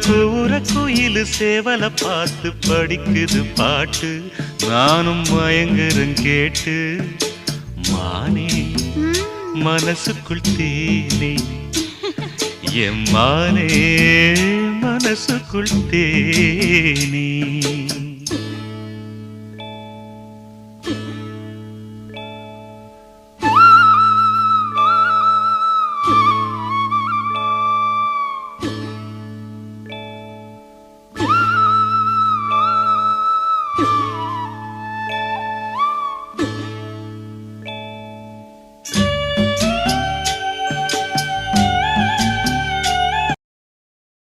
கூற குயிலு சேவல பார்த்து படிக்குது பாட்டு நானும் மயங்குறேன் கேட்டு மானே மனசுக்குள் தேனே எம்மானே மனசுக்குள் தேனே